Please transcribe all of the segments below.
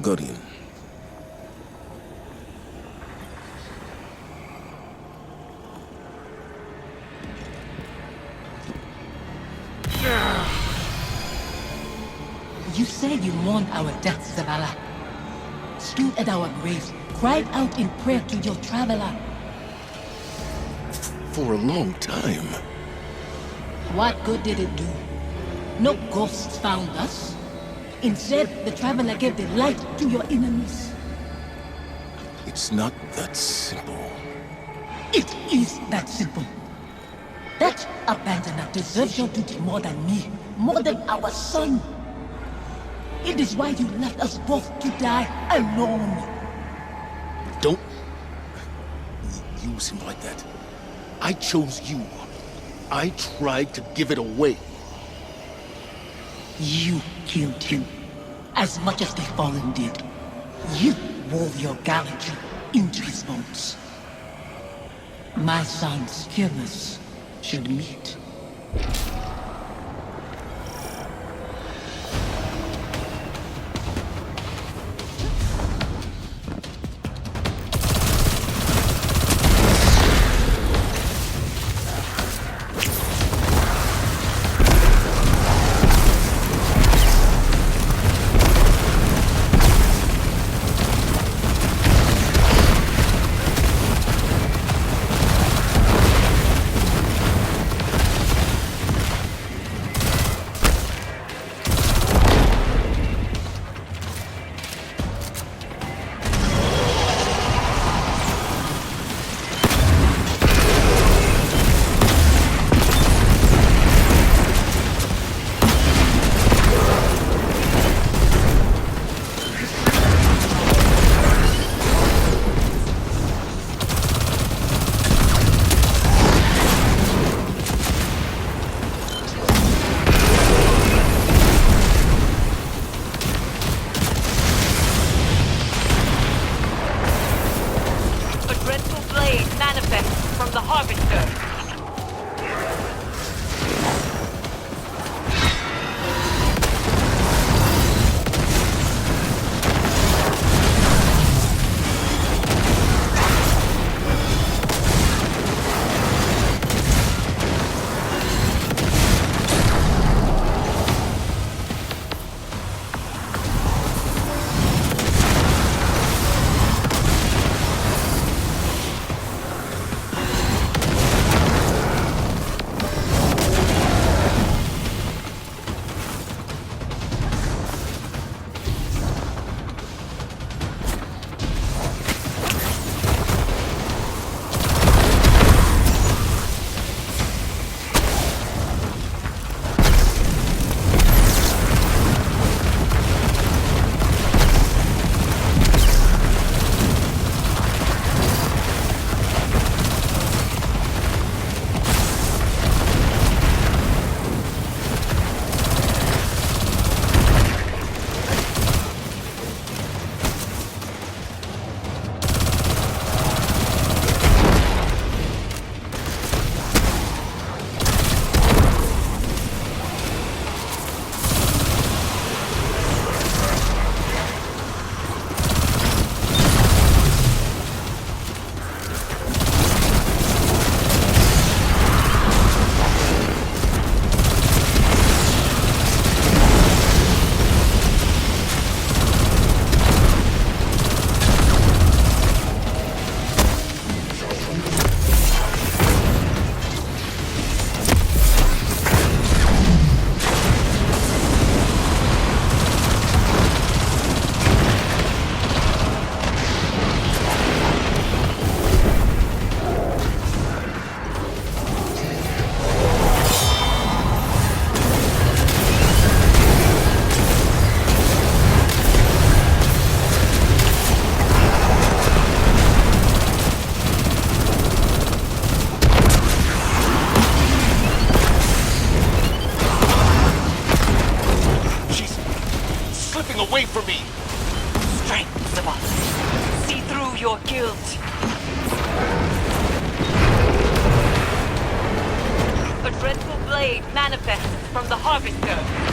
Guardian. You said you mourned our deaths, Zavala. Stood at our graves, cried out in prayer to your traveler. For a long time. What good did it do? No ghosts found us. Instead, the traveler gave the light to your enemies. It's not that simple. It is that simple. That abandoner deserves your duty more than me, more than our son. It is why you left us both to die alone. Don't use him like that. I chose you. I tried to give it away. You killed him, as much as the Fallen did. You wove your gallantry into his bones. My son's killers should meet. away from me! Strength, Zavala. See through your guilt. A dreadful blade manifests from the Harvester.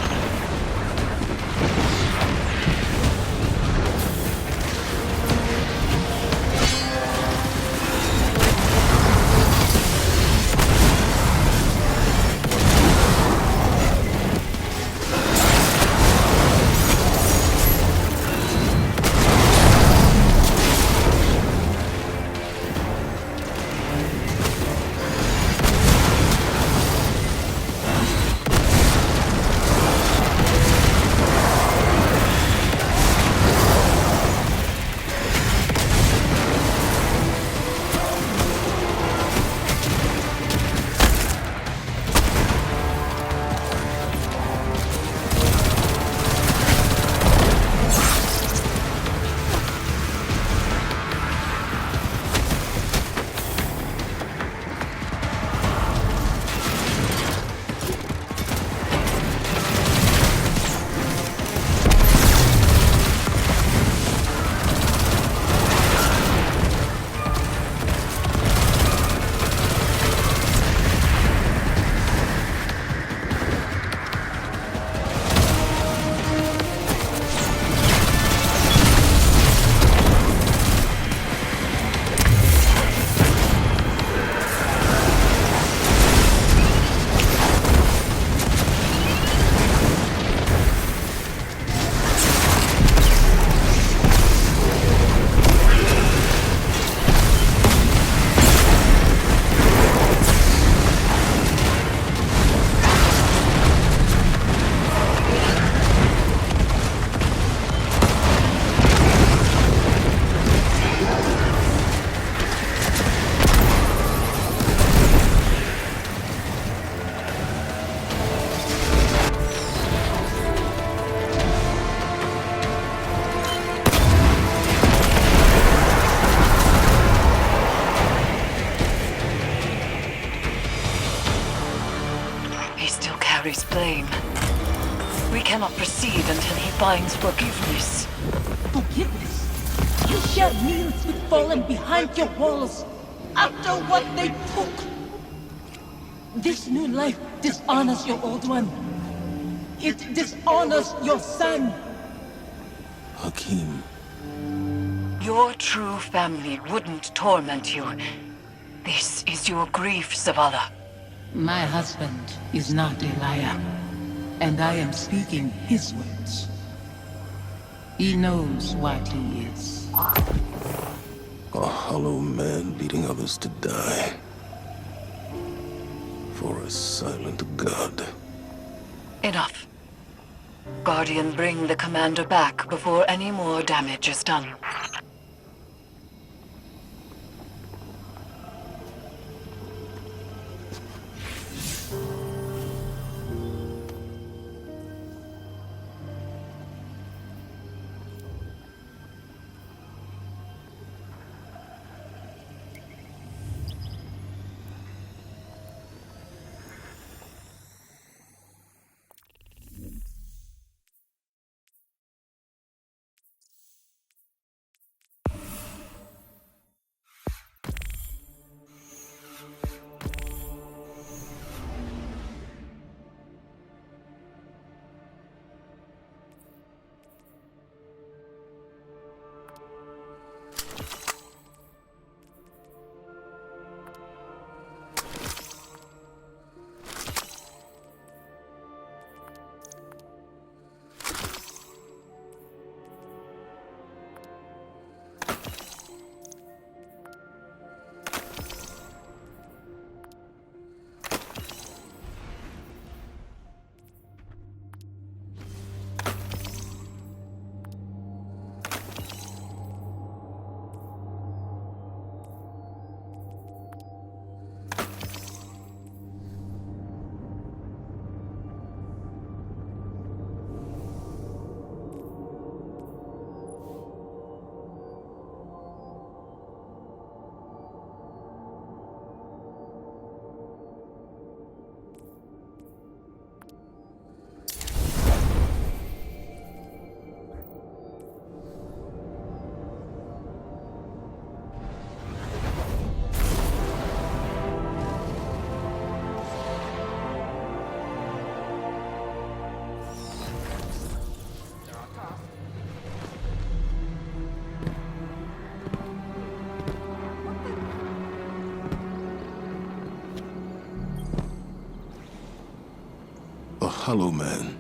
not proceed until he finds forgiveness. Forgiveness? You shared meals with fallen behind your walls after what they took. This new life dishonors your old one. It dishonors your son. Hakim. Your true family wouldn't torment you. This is your grief, Zavala. My husband is not a liar, and I am speaking his words. He knows what he is. A hollow man leading others to die. For a silent god. Enough. Guardian, bring the commander back before any more damage is done. A hollow man,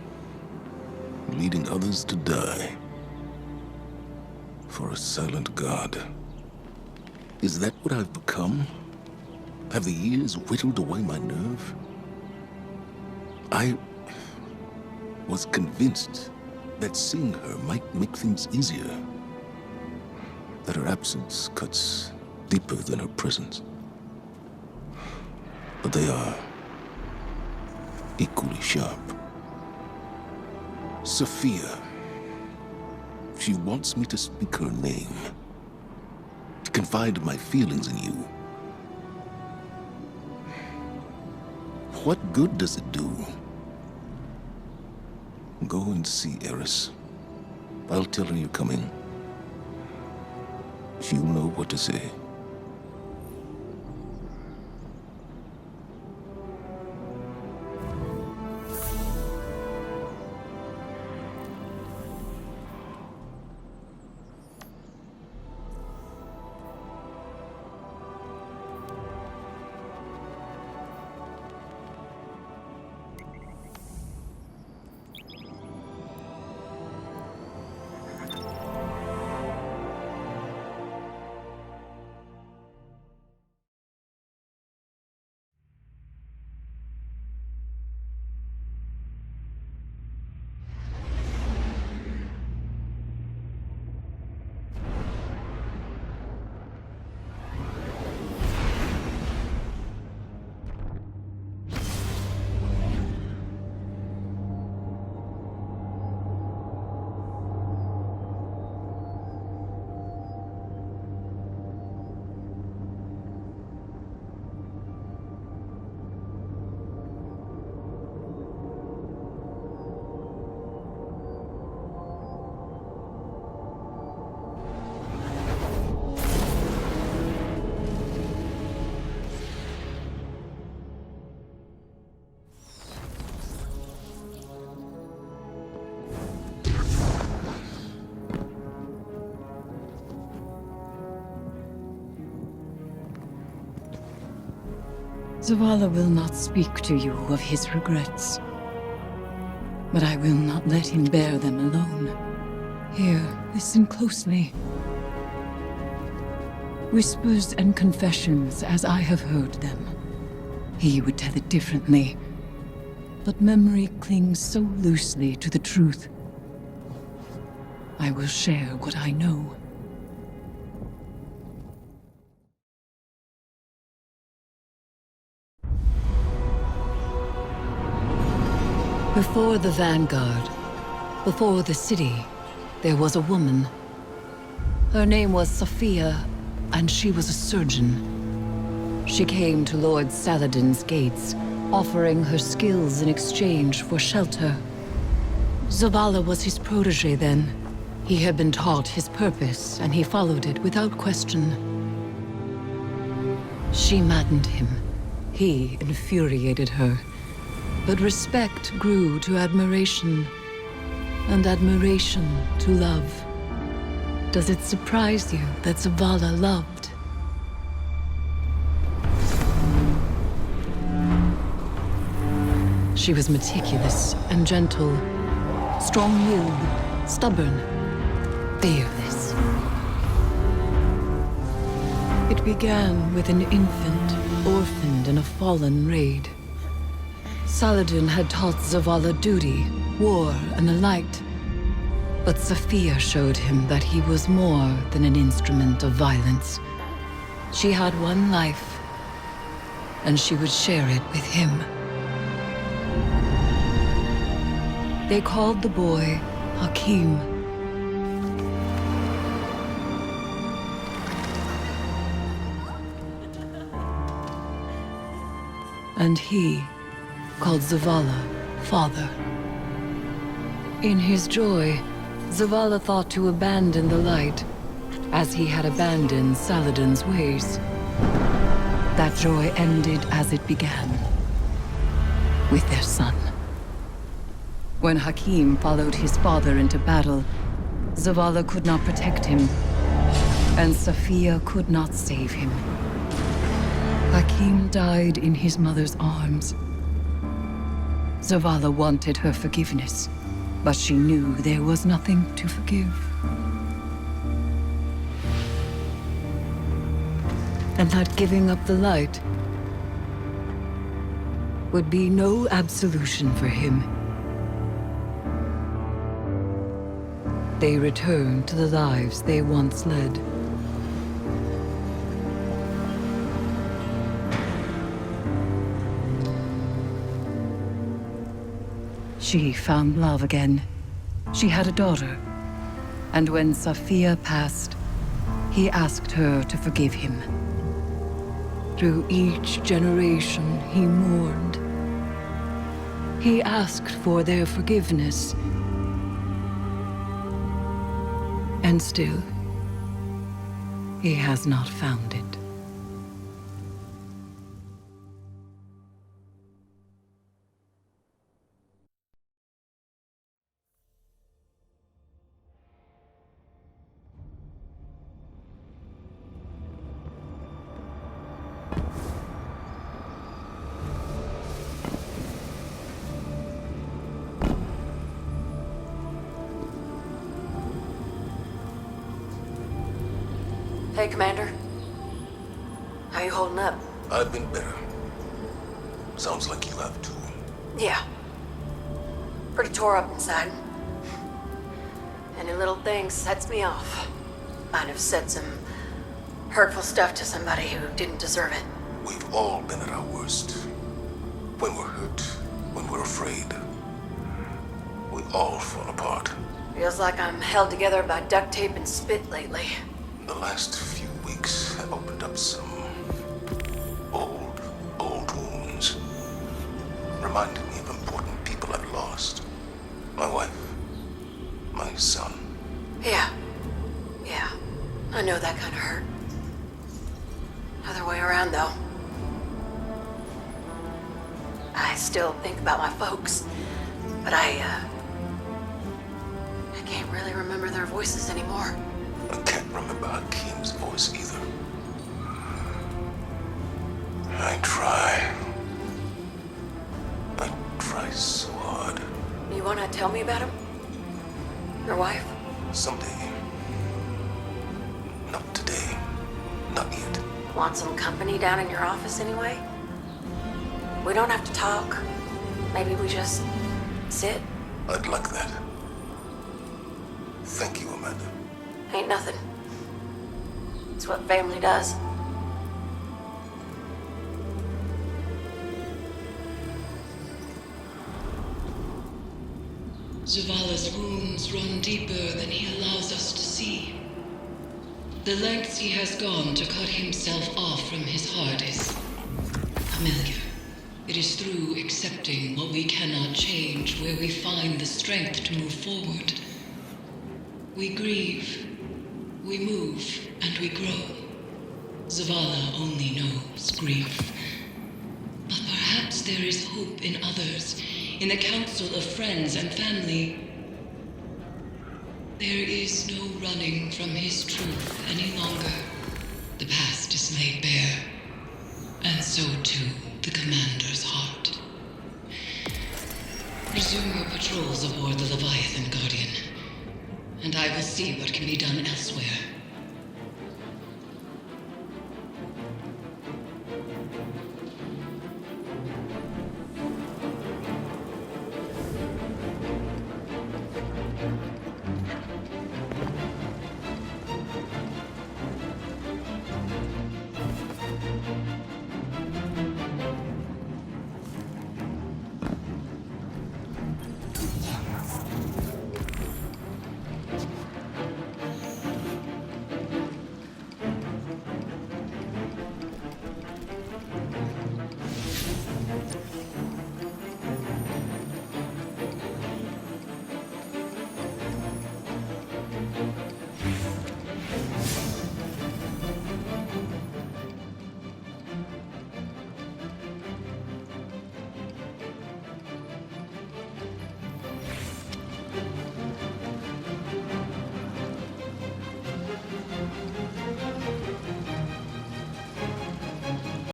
leading others to die. For a silent god. Is that what I've become? Have the years whittled away my nerve? I was convinced that seeing her might make things easier. That her absence cuts deeper than her presence. But they are equally sharp. Sophia. She wants me to speak her name. To confide my feelings in you. What good does it do? Go and see Eris. I'll tell her you're coming. She'll know what to say. Zavala will not speak to you of his regrets. But I will not let him bear them alone. Here, listen closely. Whispers and confessions as I have heard them. He would tell it differently. But memory clings so loosely to the truth. I will share what I know. Before the Vanguard, before the city, there was a woman. Her name was Sophia, and she was a surgeon. She came to Lord Saladin's gates, offering her skills in exchange for shelter. Zavala was his protege then. He had been taught his purpose, and he followed it without question. She maddened him. He infuriated her. But respect grew to admiration, and admiration to love. Does it surprise you that Zavala loved? She was meticulous and gentle, strong-willed, stubborn, fearless. It began with an infant, orphaned in a fallen raid. Saladin had taught Zavala duty, war, and the light. But Sophia showed him that he was more than an instrument of violence. She had one life, and she would share it with him. They called the boy Hakim. And he called Zavala father. In his joy, Zavala thought to abandon the light, as he had abandoned Saladin's ways. That joy ended as it began, with their son. When Hakim followed his father into battle, Zavala could not protect him, and Sophia could not save him. Hakim died in his mother's arms. Zavala wanted her forgiveness, but she knew there was nothing to forgive. And that giving up the light would be no absolution for him. They returned to the lives they once led. She found love again. She had a daughter. And when Sophia passed, he asked her to forgive him. Through each generation, he mourned. He asked for their forgiveness. And still, he has not found it. Hey, Commander. How you holding up? I've been better. Sounds like you have too. Yeah. Pretty tore up inside. Any little thing sets me off. Might have said some hurtful stuff to somebody who didn't deserve it. We've all been at our worst. When we're hurt, when we're afraid. We all fall apart. Feels like I'm held together by duct tape and spit lately. The last few weeks have opened up some old wounds. Reminded me of important people I've lost. My wife, my son. Yeah. I know that kind of hurt. Other way around, though. I still think about my folks, but I can't really remember their voices anymore. I can't remember Hakim's voice either. I try. tell me about him? Your wife? Someday. Not today. Not yet. Want some company down in your office anyway? We don't have to talk. Maybe we just sit. I'd like that. Thank you, Amanda. Ain't nothing. It's what family does. Zavala's wounds run deeper than he allows us to see. The lengths he has gone to cut himself off from his heart is familiar. It is through accepting what we cannot change where we find the strength to move forward. We grieve, we move, and we grow. Zavala only knows grief. But perhaps there is hope in others, in the council of friends and family. There is no running from his truth any longer. The past is laid bare, and so too the commander's heart. Resume your patrols aboard the Leviathan, Guardian, and I will see what can be done elsewhere.